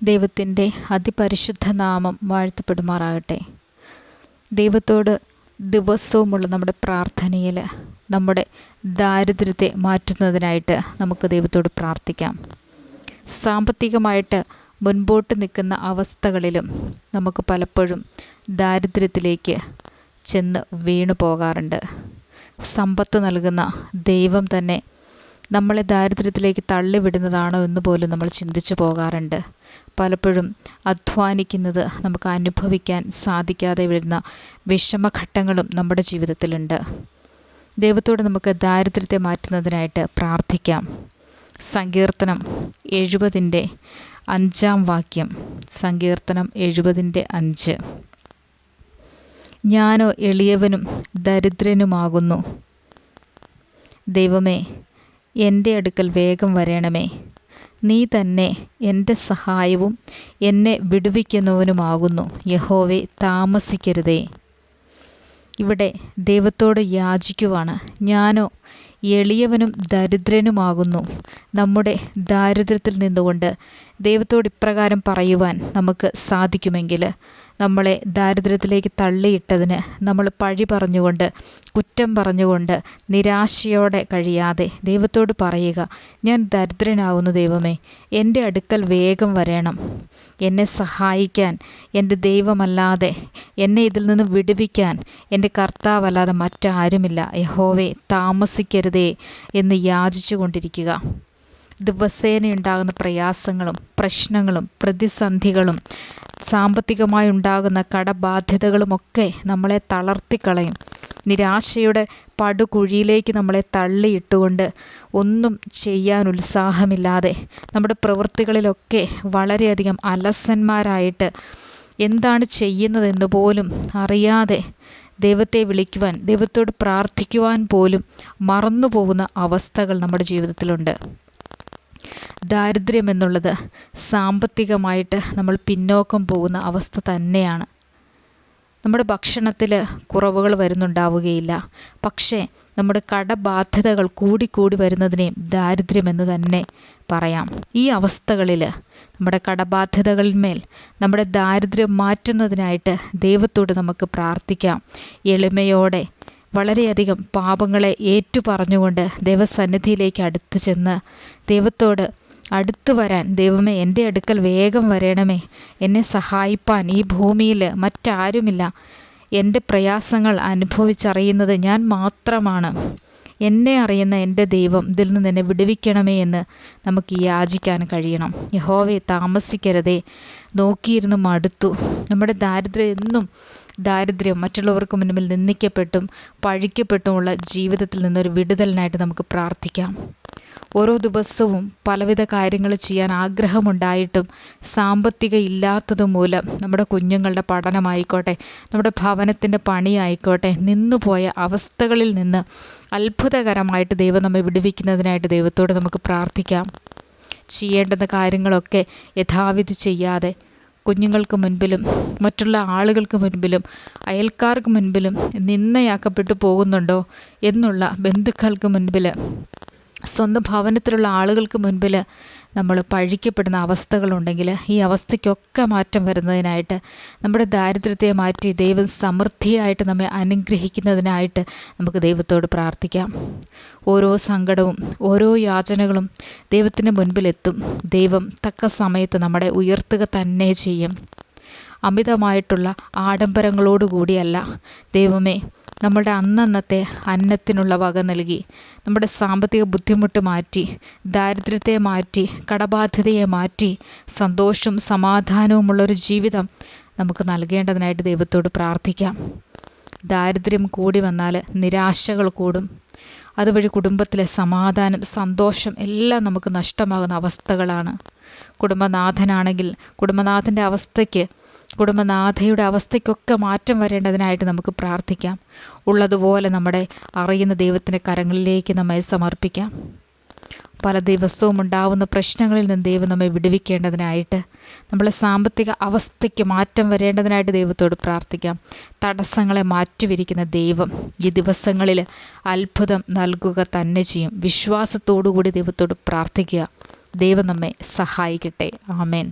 ദൈവത്തിൻ്റെ അതിപരിശുദ്ധ നാമം വാഴ്ത്തപ്പെടുമാറാകട്ടെ. ദൈവത്തോട് ദിവസവുമുള്ള നമ്മുടെ പ്രാർത്ഥനയിൽ നമ്മുടെ ദാരിദ്ര്യത്തെ മാറ്റുന്നതിനായിട്ട് നമുക്ക് ദൈവത്തോട് പ്രാർത്ഥിക്കാം. സാമ്പത്തികമായിട്ട് മുൻപോട്ട് നിൽക്കുന്ന അവസ്ഥകളിലും നമുക്ക് പലപ്പോഴും ദാരിദ്ര്യത്തിലേക്ക് ചെന്ന് വീണു പോകാറുണ്ട്. സമ്പത്ത് നൽകുന്ന ദൈവം തന്നെ നമ്മളെ ദാരിദ്ര്യത്തിലേക്ക് തള്ളിവിടുന്നതാണോ എന്ന് പോലും നമ്മൾ ചിന്തിച്ചു പോകാറുണ്ട്. പലപ്പോഴും അധ്വാനിക്കുന്നത് നമുക്ക് അനുഭവിക്കാൻ സാധിക്കാതെ വരുന്ന വിഷമഘട്ടങ്ങളും നമ്മുടെ ജീവിതത്തിലുണ്ട്. ദൈവത്തോട് നമുക്ക് ദാരിദ്ര്യത്തെ മാറ്റുന്നതിനായിട്ട് പ്രാർത്ഥിക്കാം. സങ്കീർത്തനം 70:5 സങ്കീർത്തനം 70:5 ഞാനോ എളിയവനും ദരിദ്രനുമാകുന്നു. ദൈവമേ, എൻ്റെ അടുക്കൽ വേഗം വരണമേ. നീ തന്നെ എൻ്റെ സഹായവും എന്നെ വിടുവിക്കുന്നവനുമാകുന്നു. യഹോവേ, താമസിക്കരുതേ. ഇവിടെ ദൈവത്തോട് യാചിക്കുവാണ്. ഞാനോ എളിയവനും ദരിദ്രനുമാകുന്നു. നമ്മുടെ ദാരിദ്ര്യത്തിൽ നിന്നുകൊണ്ട് ദൈവത്തോട് ഇപ്രകാരം പറയുവാൻ നമുക്ക് സാധിക്കുമെങ്കിൽ, നമ്മളെ ദാരിദ്ര്യത്തിലേക്ക് തള്ളിയിട്ടതിന് നമ്മൾ പഴി പറഞ്ഞുകൊണ്ട്, കുറ്റം പറഞ്ഞുകൊണ്ട്, നിരാശയോടെ കഴിയാതെ ദൈവത്തോട് പറയുക, ഞാൻ ദരിദ്രനാകുന്നു ദൈവമേ, എൻ്റെ അടുക്കൽ വേഗം വരണം. എന്നെ സഹായിക്കാൻ എൻ്റെ ദൈവമല്ലാതെ, എന്നെ ഇതിൽ നിന്ന് വിടുവിക്കാൻ എൻ്റെ കർത്താവല്ലാതെ മറ്റാരുമില്ല. യഹോവേ, താമസിക്കരുതേ എന്ന് യാചിച്ചു കൊണ്ടിരിക്കുക. ദിവസേനയുണ്ടാകുന്ന പ്രയാസങ്ങളും പ്രശ്നങ്ങളും പ്രതിസന്ധികളും സാമ്പത്തികമായി ഉണ്ടാകുന്ന കടബാധ്യതകളുമൊക്കെ നമ്മളെ തളർത്തിക്കളയും. നിരാശയുടെ പടുകുഴിയിലേക്ക് നമ്മളെ തള്ളിയിട്ടുകൊണ്ട് ഒന്നും ചെയ്യാൻ ഉത്സാഹമില്ലാതെ നമ്മുടെ പ്രവൃത്തികളിലൊക്കെ വളരെയധികം അലസന്മാരായിട്ട് എന്താണ് ചെയ്യുന്നതെന്ന് പോലും അറിയാതെ ദൈവത്തെ വിളിക്കുവാൻ, ദൈവത്തോട് പ്രാർത്ഥിക്കുവാൻ പോലും മറന്നു പോകുന്ന അവസ്ഥകൾ നമ്മുടെ ജീവിതത്തിലുണ്ട്. ദാരിദ്ര്യം എന്നുള്ളത് സാമ്പത്തികമായിട്ട് നമ്മൾ പിന്നോക്കം പോകുന്ന അവസ്ഥ തന്നെയാണ്. നമ്മുടെ ഭക്ഷണത്തിൽ കുറവുകൾ വരുന്നുണ്ടാവുകയില്ല. പക്ഷേ നമ്മുടെ കടബാധ്യതകൾ കൂടിക്കൂടി വരുന്നതിനെയും ദാരിദ്ര്യമെന്ന് തന്നെ പറയാം. ഈ അവസ്ഥകളിൽ നമ്മുടെ കടബാധ്യതകളിന്മേൽ നമ്മുടെ ദാരിദ്ര്യം മാറ്റുന്നതിനായിട്ട് ദൈവത്തോട് നമുക്ക് പ്രാർത്ഥിക്കാം. എളിമയോടെ വളരെയധികം പാപങ്ങളെ ഏറ്റുപറഞ്ഞുകൊണ്ട് ദൈവസന്നിധിയിലേക്ക് അടുത്ത് ചെന്ന് ദൈവത്തോട് അടുത്തു വരാൻ, ദൈവമേ, എൻ്റെ അടുക്കൽ വേഗം വരണമേ, എന്നെ സഹായിപ്പാൻ ഈ ഭൂമിയിൽ മറ്റാരുമില്ല. എൻ്റെ പ്രയാസങ്ങൾ അനുഭവിച്ചറിയുന്നത് ഞാൻ മാത്രമാണ്. എന്നെ അറിയുന്ന എൻ്റെ ദൈവം ഇതിൽ നിന്ന് എന്നെ വിടുവിക്കണമേ എന്ന് നമുക്ക് യാചിക്കാൻ കഴിയണം. യഹോവേ, താമസിക്കരുതേ. നോക്കിയിരുന്ന് മടുത്തു. നമ്മുടെ ദാരിദ്ര്യം മറ്റുള്ളവർക്ക് മുന്നിൽ നിന്ദിക്കപ്പെട്ടും പഴിക്കപ്പെട്ടുമുള്ള ജീവിതത്തിൽ നിന്നൊരു വിടുതലിനായിട്ട് നമുക്ക് പ്രാർത്ഥിക്കാം. ഓരോ ദിവസവും പലവിധ കാര്യങ്ങൾ ചെയ്യാൻ ആഗ്രഹമുണ്ടായിട്ടും സാമ്പത്തിക ഇല്ലാത്തത് മൂലം നമ്മുടെ കുഞ്ഞുങ്ങളുടെ പഠനമായിക്കോട്ടെ, നമ്മുടെ ഭവനത്തിൻ്റെ പണിയായിക്കോട്ടെ, നിന്നുപോയ അവസ്ഥകളിൽ നിന്ന് അത്ഭുതകരമായിട്ട് ദൈവം നമ്മെ വിടുവിക്കുന്നതിനായിട്ട് ദൈവത്തോട് നമുക്ക് പ്രാർത്ഥിക്കാം. ചെയ്യേണ്ടുന്ന കാര്യങ്ങളൊക്കെ യഥാവിധി ചെയ്യാതെ കുഞ്ഞുങ്ങൾക്ക് മുൻപിലും മറ്റുള്ള ആളുകൾക്ക് മുൻപിലും അയൽക്കാർക്ക് മുൻപിലും നിന്ദയാക്കപ്പെട്ടു പോകുന്നുണ്ടോ എന്നുള്ള ബന്ധുക്കൾക്ക് മുൻപിൽ, സ്വന്തം ഭവനത്തിലുള്ള ആളുകൾക്ക് മുൻപിൽ നമ്മൾ പഴിക്കപ്പെടുന്ന അവസ്ഥകളുണ്ടെങ്കിൽ ഈ അവസ്ഥയ്ക്കൊക്കെ മാറ്റം വരുന്നതിനായിട്ട്, നമ്മുടെ ദാരിദ്ര്യത്തെ മാറ്റി ദൈവം സമൃദ്ധിയായിട്ട് നമ്മെ അനുഗ്രഹിക്കുന്നതിനായിട്ട് നമുക്ക് ദൈവത്തോട് പ്രാർത്ഥിക്കാം. ഓരോ സങ്കടവും ഓരോ യാചനകളും ദൈവത്തിൻ്റെ മുൻപിലെത്തും. ദൈവം തക്ക സമയത്ത് നമ്മളെ ഉയർത്തുക തന്നെ ചെയ്യും. അമിതമായിട്ടുള്ള ആഡംബരങ്ങളോടുകൂടിയല്ല. ദൈവമേ, നമ്മളുടെ അന്നന്നത്തെ അന്നത്തിനുള്ള വക നൽകി, നമ്മുടെ സാമ്പത്തിക ബുദ്ധിമുട്ട് മാറ്റി, ദാരിദ്ര്യത്തെ മാറ്റി, കടബാധ്യതയെ മാറ്റി, സന്തോഷവും സമാധാനവുമുള്ളൊരു ജീവിതം നമുക്ക് നൽകേണ്ടതിനായിട്ട് ദൈവത്തോട് പ്രാർത്ഥിക്കാം. ദാരിദ്ര്യം കൂടി വന്നാൽ നിരാശകൾ കൂടും. അതുവഴി കുടുംബത്തിലെ സമാധാനം, സന്തോഷം എല്ലാം നമുക്ക് നഷ്ടമാകുന്ന അവസ്ഥകളാണ്. കുടുംബനാഥനാണെങ്കിൽ കുടുംബനാഥയുടെ അവസ്ഥയ്ക്കൊക്കെ മാറ്റം വരേണ്ടതിനായിട്ട് നമുക്ക് പ്രാർത്ഥിക്കാം. ഉള്ളതുപോലെ നമ്മുടെ അറിയുന്ന ദൈവത്തിൻ്റെ കരങ്ങളിലേക്ക് നമ്മെ സമർപ്പിക്കാം. പല ദിവസവും ഉണ്ടാവുന്ന പ്രശ്നങ്ങളിൽ നിന്ന് ദൈവം നമ്മെ വിടുവിക്കേണ്ടതിനായിട്ട്, നമ്മളെ സാമ്പത്തിക അവസ്ഥയ്ക്ക് മാറ്റം വരേണ്ടതിനായിട്ട് ദൈവത്തോട് പ്രാർത്ഥിക്കാം. തടസ്സങ്ങളെ മാറ്റിവരിക്കുന്ന ദൈവം ഈ ദിവസങ്ങളിൽ അത്ഭുതം നൽകുക തന്നെ ചെയ്യും. വിശ്വാസത്തോടു കൂടി ദൈവത്തോട് പ്രാർത്ഥിക്കുക. ദൈവം നമ്മെ സഹായിക്കട്ടെ. ആമേൻ.